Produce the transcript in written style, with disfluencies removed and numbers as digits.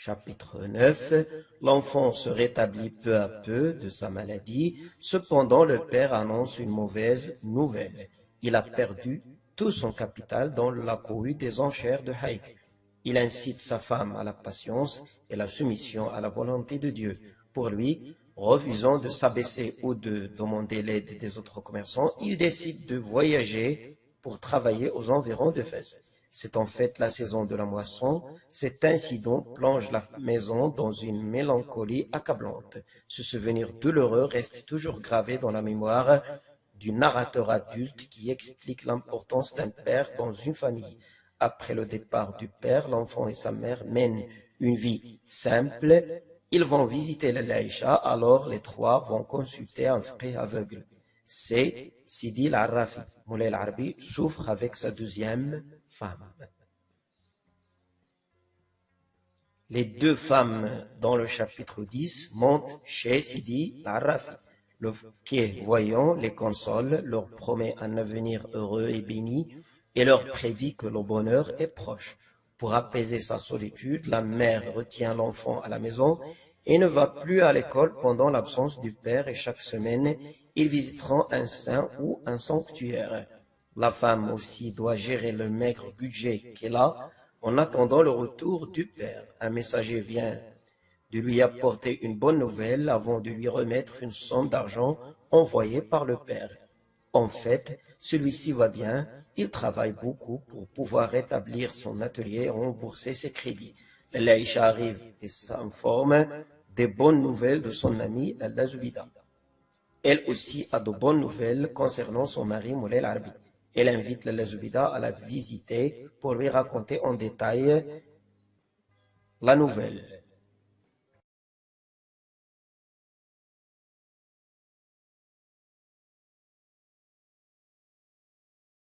Chapitre 9. L'enfant se rétablit peu à peu de sa maladie. Cependant, le père annonce une mauvaise nouvelle. Il a perdu tout son capital dans la cohue des enchères de Haïk. Il incite sa femme à la patience et la soumission à la volonté de Dieu. Pour lui, refusant de s'abaisser ou de demander l'aide des autres commerçants, il décide de voyager pour travailler aux environs de Fès. C'est en fait la saison de la moisson. Cet incident plonge la maison dans une mélancolie accablante. Ce souvenir douloureux reste toujours gravé dans la mémoire du narrateur adulte qui explique l'importance d'un père dans une famille. Après le départ du père, l'enfant et sa mère mènent une vie simple. Ils vont visiter l'Aïcha, alors les trois vont consulter un frère aveugle. C'est Sidi l'Arrafi. Moulay l'Arbi souffre avec sa deuxième femme. Les deux femmes dans le chapitre 10 montent chez Sidi l'Arrafi. Le voyant les console, leur promet un avenir heureux et béni et leur prévit que le bonheur est proche. Pour apaiser sa solitude, la mère retient l'enfant à la maison et ne va plus à l'école pendant l'absence du père et chaque semaine, ils visiteront un saint ou un sanctuaire. La femme aussi doit gérer le maigre budget qu'elle a en attendant le retour du père. Un messager vient de lui apporter une bonne nouvelle avant de lui remettre une somme d'argent envoyée par le père. En fait, celui-ci va bien, il travaille beaucoup pour pouvoir rétablir son atelier et rembourser ses crédits. L'Aïcha arrive et s'informe des bonnes nouvelles de son amie la Zubida. Elle aussi a de bonnes nouvelles concernant son mari Moulay l'Arbi. Elle invite la Zubida à la visiter pour lui raconter en détail la nouvelle.